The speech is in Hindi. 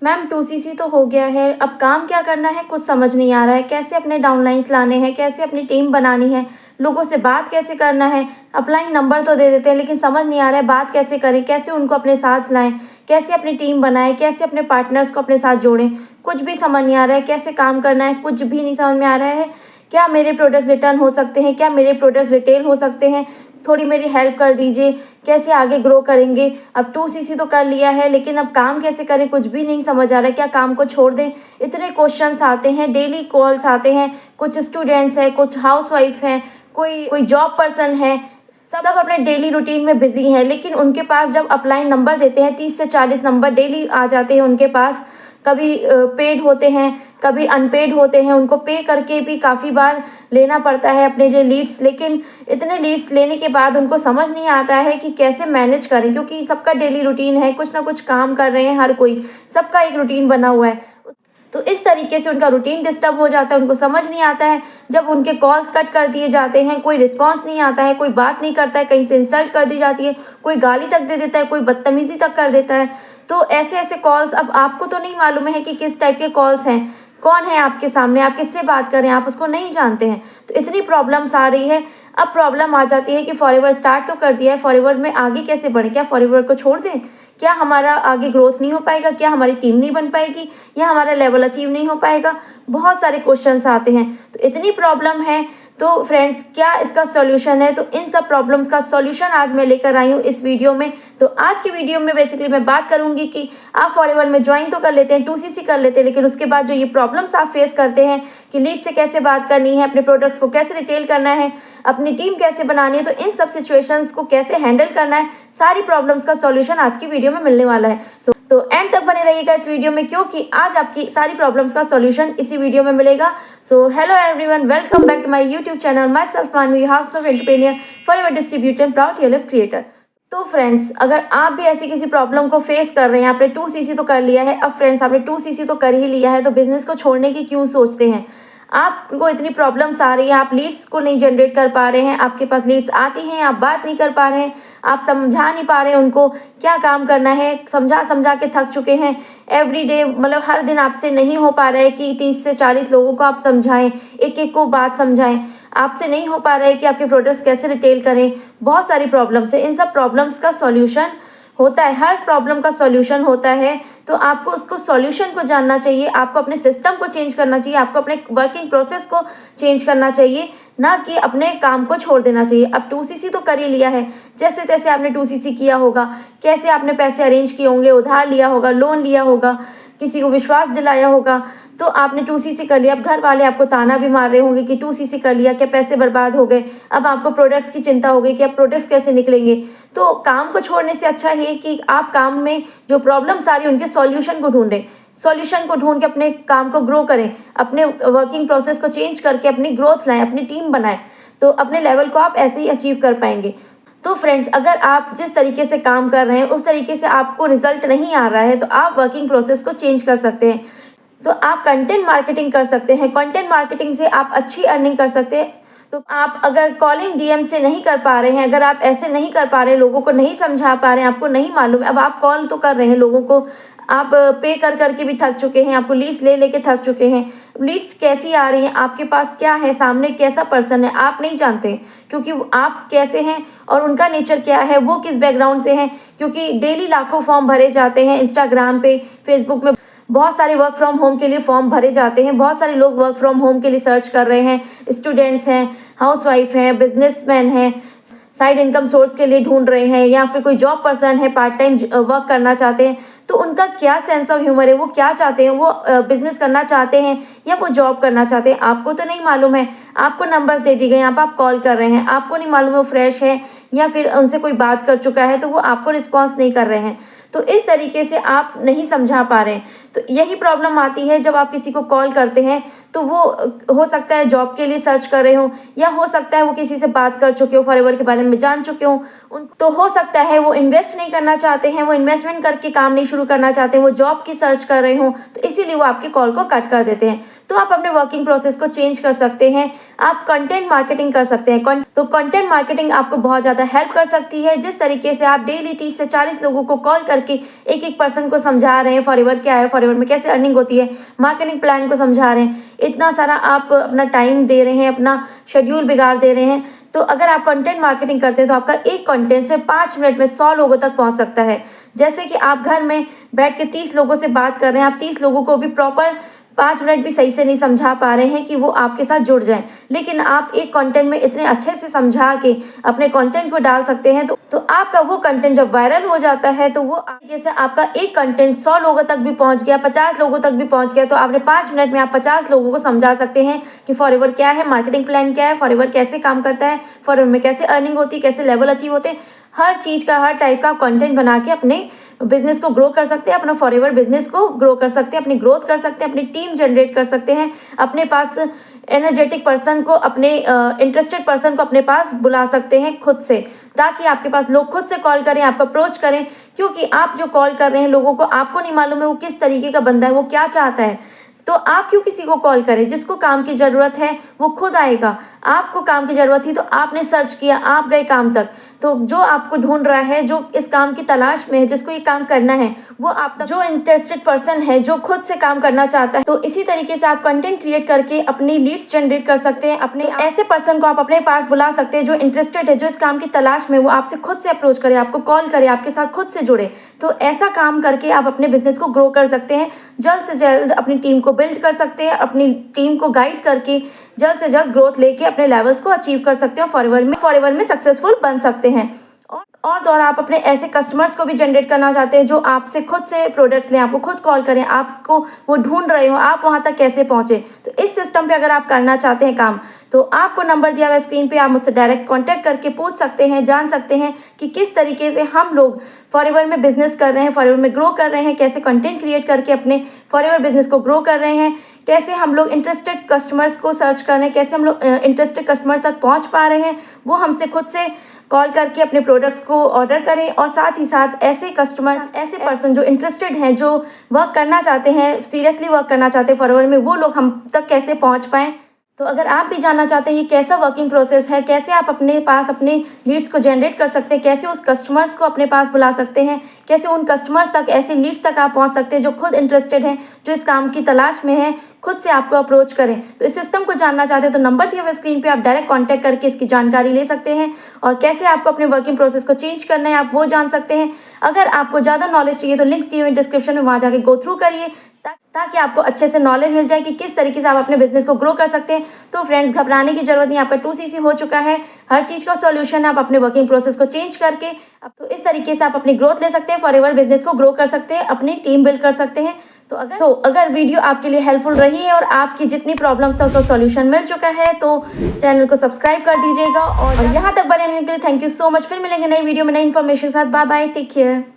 मैम 2CC तो हो गया है, अब काम क्या करना है कुछ समझ नहीं आ रहा है। कैसे अपने डाउनलाइंस लाने हैं, कैसे अपनी टीम बनानी है, लोगों से बात कैसे करना है। अपलाइन नंबर तो दे देते हैं लेकिन समझ नहीं आ रहा है बात कैसे करें, कैसे उनको अपने साथ लाएं, कैसे अपनी टीम बनाएं, कैसे अपने पार्टनर्स को अपने साथ जोड़ें। कुछ भी समझ नहीं आ रहा है, कैसे काम करना है कुछ भी नहीं समझ में आ रहा है। क्या मेरे प्रोडक्ट्स रिटर्न हो सकते हैं, क्या मेरे प्रोडक्ट्स रिटेल हो सकते हैं, थोड़ी मेरी हेल्प कर दीजिए। कैसे आगे ग्रो करेंगे। अब 2CC तो कर लिया है लेकिन अब काम कैसे करें कुछ भी नहीं समझ आ रहा है। क्या काम को छोड़ दें, इतने क्वेश्चंस आते हैं, डेली कॉल्स आते हैं। कुछ स्टूडेंट्स हैं, कुछ हाउसवाइफ हैं, कोई कोई जॉब पर्सन है, सब अपने डेली रूटीन में बिजी हैं। लेकिन उनके पास जब अपलाइन नंबर देते हैं 30 से 40 नंबर डेली आ जाते हैं उनके पास। कभी पेड होते हैं, कभी अनपेड होते हैं, उनको पे करके भी काफ़ी बार लेना पड़ता है अपने लिए लीड्स। लेकिन इतने लीड्स लेने के बाद उनको समझ नहीं आता है कि कैसे मैनेज करें, क्योंकि सबका डेली रूटीन है, कुछ ना कुछ काम कर रहे हैं हर कोई, सबका एक रूटीन बना हुआ है। तो इस तरीके से उनका रूटीन डिस्टर्ब हो जाता है, उनको समझ नहीं आता है। जब उनके कॉल्स कट कर दिए जाते हैं, कोई रिस्पांस नहीं आता है, कोई बात नहीं करता है, कहीं से इंसल्ट कर दी जाती है, कोई गाली तक दे देता है, कोई बदतमीजी तक कर देता है। तो ऐसे ऐसे कॉल्स, अब आपको तो नहीं मालूम है कि किस टाइप के कॉल्स हैं, कौन है आपके सामने, आप किससे बात कर रहे हैं, आप उसको नहीं जानते हैं। तो इतनी प्रॉब्लम्स आ रही है। अब प्रॉब्लम आ जाती है कि फॉरएवर स्टार्ट तो कर दिया है, फॉरएवर में आगे कैसे बढ़े, क्या फॉरएवर को छोड़ दें, क्या हमारा आगे ग्रोथ नहीं हो पाएगा, क्या हमारी टीम नहीं बन पाएगी, या हमारा लेवल अचीव नहीं हो पाएगा। बहुत सारे क्वेश्चंस आते हैं, तो इतनी प्रॉब्लम है। तो फ्रेंड्स, क्या इसका सॉल्यूशन है, तो इन सब प्रॉब्लम्स का सॉल्यूशन आज मैं लेकर आई हूँ इस वीडियो में। तो आज की वीडियो में बेसिकली मैं बात करूंगी कि आप फॉरएवर में ज्वाइन तो कर लेते हैं, 2CC कर लेते हैं, लेकिन उसके बाद जो ये प्रॉब्लम्स आप फेस करते हैं कि लीड से कैसे बात करनी है, अपने प्रोडक्ट्स को कैसे रिटेल करना है, अपनी टीम कैसे बनानी है, तो इन सब सिचुएशंस को कैसे हैंडल करना है, सारी प्रॉब्लम्स का सॉल्यूशन आज की वीडियो में मिलने वाला है। तो एंड तक बने रहिएगा इस वीडियो में, क्योंकि आज आपकी सारी प्रॉब्लम्स का सॉल्यूशन इसी वीडियो में मिलेगा। So hello everyone, welcome back to my YouTube channel. Myself Manvi, house of entrepreneur, forever distributor, proud TLF creator. तो फ्रेंड्स, अगर आप भी ऐसी किसी प्रॉब्लम को फेस कर रहे हैं, आपने 2CC तो कर लिया है, अब फ्रेंड्स आपने 2CC तो कर ही लिया है, तो बिजनेस को छोड़ने की क्यों सोचते हैं। आपको इतनी प्रॉब्लम्स आ रही है, आप लीड्स को नहीं जनरेट कर पा रहे हैं, आपके पास लीड्स आती हैं, आप बात नहीं कर पा रहे हैं, आप समझा नहीं पा रहे हैं उनको क्या काम करना है, समझा समझा के थक चुके हैं। एवरीडे मतलब हर दिन आपसे नहीं हो पा रहा है कि 30 से 40 लोगों को आप समझाएं, एक एक को बात समझाएं। आपसे नहीं हो पा रहा है कि आपके प्रोडक्ट्स कैसे रिटेल करें। बहुत सारी प्रॉब्लम्स है, इन सब प्रॉब्लम्स का सॉल्यूशन होता है, हर प्रॉब्लम का सॉल्यूशन होता है। तो आपको उसको सॉल्यूशन को जानना चाहिए, आपको अपने सिस्टम को चेंज करना चाहिए, आपको अपने वर्किंग प्रोसेस को चेंज करना चाहिए, ना कि अपने काम को छोड़ देना चाहिए। अब 2CC तो कर ही लिया है, जैसे तैसे आपने 2CC किया होगा, कैसे आपने पैसे अरेंज किए होंगे, उधार लिया होगा, लोन लिया होगा, किसी को विश्वास दिलाया होगा, तो आपने 2CC कर लिया। अब घर वाले आपको ताना भी मार रहे होंगे कि 2CC कर लिया, क्या पैसे बर्बाद हो गए। अब आपको प्रोडक्ट्स की चिंता हो गई कि अब प्रोडक्ट्स कैसे निकलेंगे। तो काम को छोड़ने से अच्छा है कि आप काम में जो प्रॉब्लम्स आ रही है उनके सॉल्यूशन को ढूंढें, सॉल्यूशन को ढूंढ के अपने काम को ग्रो करें, अपने वर्किंग प्रोसेस को चेंज करके अपनी ग्रोथ लाएं, अपनी टीम बनाएं, तो अपने लेवल को आप ऐसे ही अचीव कर पाएंगे। तो फ्रेंड्स, अगर आप जिस तरीके से काम कर रहे हैं उस तरीके से आपको रिजल्ट नहीं आ रहा है, तो आप वर्किंग प्रोसेस को चेंज कर सकते हैं। तो आप कंटेंट मार्केटिंग कर सकते हैं, कंटेंट मार्केटिंग से आप अच्छी अर्निंग कर सकते हैं। तो आप अगर कॉलिंग डीएम से नहीं कर पा रहे हैं, अगर आप ऐसे नहीं कर पा रहे हैं, लोगों को नहीं समझा पा रहे हैं, आपको नहीं मालूम, अब आप कॉल तो कर रहे हैं लोगों को, आप पे कर करके भी थक चुके हैं, आपको लीड्स ले लेके थक चुके हैं। लीड्स कैसी आ रही हैं, आपके पास क्या है, सामने कैसा पर्सन है, आप नहीं जानते, क्योंकि आप कैसे हैं और उनका नेचर क्या है, वो किस बैकग्राउंड से हैं। क्योंकि डेली लाखों फॉर्म भरे जाते हैं इंस्टाग्राम पे, फेसबुक में बहुत सारे वर्क फ्रॉम होम के लिए फॉर्म भरे जाते हैं, बहुत सारे लोग वर्क फ्रॉम होम के लिए सर्च कर रहे हैं, स्टूडेंट्स हैं, हाउसवाइफ हैं, बिजनेसमैन हैं, साइड इनकम सोर्स के लिए ढूंढ रहे हैं, या फिर कोई जॉब पर्सन है, पार्ट टाइम वर्क करना चाहते हैं। तो उनका क्या सेंस ऑफ ह्यूमर है, वो क्या चाहते हैं, वो बिजनेस करना चाहते हैं या वो जॉब करना चाहते हैं, आपको तो नहीं मालूम है। आपको नंबर्स दे दी गए, आप कॉल कर रहे हैं, आपको नहीं मालूम वो फ्रेश है या फिर उनसे कोई बात कर चुका है, तो वो आपको रिस्पॉन्स नहीं कर रहे हैं। तो इस तरीके से आप नहीं समझा पा रहे हैं। तो यही प्रॉब्लम आती है जब आप किसी को कॉल करते हैं, तो वो हो सकता है जॉब के लिए सर्च कर रहे हो, या हो सकता है वो किसी से बात कर चुके हो, फॉरएवर के बारे में जान चुके हो, उन तो हो सकता है वो इन्वेस्ट नहीं करना चाहते हैं, वो इन्वेस्टमेंट करके काम नहीं शुरू करना चाहते हैं, वो जॉब की सर्च कर रहे हों, तो इसीलिए वो आपके कॉल को कट कर देते हैं। तो आप अपने वर्किंग प्रोसेस को चेंज कर सकते हैं, आप कंटेंट मार्केटिंग कर सकते हैं। तो कंटेंट मार्केटिंग आपको बहुत ज़्यादा हेल्प कर सकती है। जिस तरीके से आप डेली 30 से 40 लोगों को कॉल करके एक एक पर्सन को समझा रहे हैं फॉरएवर क्या है, फॉरएवर में कैसे अर्निंग होती है, मार्केटिंग प्लान को समझा रहे हैं, इतना सारा आप अपना टाइम दे रहे हैं, अपना शेड्यूल बिगाड़ दे रहे हैं। तो अगर आप कंटेंट मार्केटिंग करते हैं तो आपका एक कंटेंट से 5 मिनट में 100 लोगों तक पहुंच सकता है। जैसे कि आप घर में बैठ के 30 लोगों से बात कर रहे हैं, आप 30 लोगों को भी प्रॉपर 5 मिनट भी सही से नहीं समझा पा रहे हैं कि वो आपके साथ जुड़ जाएं, लेकिन आप एक कंटेंट में इतने अच्छे से समझा के अपने कंटेंट को डाल सकते हैं। तो आपका वो कंटेंट जब वायरल हो जाता है तो वो जैसे आपका एक कंटेंट 100 लोगों तक भी पहुंच गया, 50 लोगों तक भी पहुंच गया, तो आपने 5 मिनट में आप 50 लोगों को समझा सकते हैं कि फॉरएवर क्या है, मार्केटिंग प्लान क्या है, फॉरएवर कैसे काम करता है, फॉरएवर में कैसे अर्निंग होती है, कैसे लेवल अचीव होते हैं। हर चीज़ का, हर टाइप का कंटेंट बना के अपने बिजनेस को ग्रो कर सकते हैं, अपना फॉरएवर बिजनेस को ग्रो कर सकते हैं, अपनी ग्रोथ कर सकते हैं, अपनी टीम जनरेट कर सकते हैं, अपने पास एनर्जेटिक पर्सन को, अपने इंटरेस्टेड पर्सन को अपने पास बुला सकते हैं खुद से, ताकि आपके पास लोग खुद से कॉल करें, आपको अप्रोच करें। क्योंकि आप जो कॉल कर रहे हैं लोगों को, आपको नहीं मालूम है वो किस तरीके का बंदा है, वो क्या चाहता है। तो आप क्यों किसी को कॉल करें? जिसको काम की ज़रूरत है वो खुद आएगा। आपको काम की ज़रूरत थी तो आपने सर्च किया, आप गए काम तक। तो जो आपको ढूंढ रहा है, जो इस काम की तलाश में है, जिसको ये काम करना है, वो आप तक, जो इंटरेस्टेड पर्सन है, जो खुद से काम करना चाहता है। तो इसी तरीके से आप कंटेंट क्रिएट करके अपनी लीड्स जनरेट कर सकते हैं। अपने ऐसे पर्सन को आप अपने पास बुला सकते हैं जो इंटरेस्टेड है, जो इस काम की तलाश में, वो आपसे खुद से अप्रोच करे, आपको कॉल करे, आपके साथ खुद से जुड़े। तो ऐसा काम करके आप अपने बिजनेस को ग्रो कर सकते हैं। जल्द से जल्द अपनी टीम को बिल्ड कर सकते हैं, अपनी टीम को गाइड करके जल्द से जल्द ग्रोथ लेके अपने लेवल्स को अचीव कर सकते हैं, फॉरएवर में सक्सेसफुल बन सकते हैं। और आप अपने ऐसे कस्टमर्स को भी जनरेट करना चाहते हैं जो आपसे खुद से प्रोडक्ट्स लें, आपको खुद कॉल करें, आपको वो ढूंढ रहे हो, आप वहाँ तक कैसे पहुँचे। तो इस सिस्टम पे अगर आप करना चाहते हैं काम, तो आपको नंबर दिया हुआ है स्क्रीन पे, आप मुझसे डायरेक्ट कांटेक्ट करके पूछ सकते हैं, जान सकते हैं कि किस तरीके से हम लोग फॉरएवर में बिजनेस कर रहे हैं, फॉरएवर में ग्रो कर रहे हैं, कैसे कंटेंट क्रिएट करके अपने फॉरएवर बिजनेस को ग्रो कर रहे हैं, कैसे हम लोग इंटरेस्टेड कस्टमर्स को सर्च कर रहे हैं, कैसे हम लोग इंटरेस्टेड कस्टमर तक पहुँच पा रहे हैं। वो हमसे खुद से कॉल करके अपने प्रोडक्ट्स को ऑर्डर करें। और साथ ही साथ ऐसे कस्टमर्स, ऐसे पर्सन जो इंटरेस्टेड हैं, जो वर्क करना चाहते हैं, सीरियसली वर्क करना चाहते हैं फॉरएवर में, वो लोग हम तक कैसे पहुंच पाएँ। तो अगर आप भी जानना चाहते हैं ये कैसा वर्किंग प्रोसेस है, कैसे आप अपने पास अपने लीड्स को जनरेट कर सकते हैं, कैसे उस कस्टमर्स को अपने पास बुला सकते हैं, कैसे उन कस्टमर्स तक, ऐसे लीड्स तक आप पहुंच सकते हैं जो खुद इंटरेस्टेड हैं, जो इस काम की तलाश में हैं, खुद से आपको अप्रोच करें। तो इस सिस्टम को जानना चाहते हैं तो नंबर दिया हुआ स्क्रीन पे, आप डायरेक्ट कांटेक्ट करके इसकी जानकारी ले सकते हैं। और कैसे आपको अपने वर्किंग प्रोसेस को चेंज करना है आप वो जान सकते हैं। अगर आपको ज़्यादा नॉलेज चाहिए तो लिंक्स दिए हुए डिस्क्रिप्शन में, वहाँ जाके गो थ्रू करिए ताकि आपको अच्छे से नॉलेज मिल जाए कि किस तरीके से आप अपने बिजनेस को ग्रो कर सकते हैं। तो फ्रेंड्स, घबराने की जरूरत नहीं, आपका 2CC हो चुका है। हर चीज़ का सॉल्यूशन आप अपने वर्किंग प्रोसेस को चेंज करके, अब तो इस तरीके से आप अपनी ग्रोथ ले सकते हैं, फॉरएवर बिजनेस को ग्रो कर सकते हैं, अपनी टीम बिल्ड कर सकते हैं। तो अगर वीडियो आपके लिए हेल्पफुल रही है और आपकी जितनी प्रॉब्लम्स था उसका सॉल्यूशन मिल चुका है, तो चैनल को सब्सक्राइब कर दीजिएगा। और यहाँ तक बने रहने के लिए थैंक यू सो मच। फिर मिलेंगे नई वीडियो में नई इन्फॉर्मेशन के साथ। Bye bye, take care.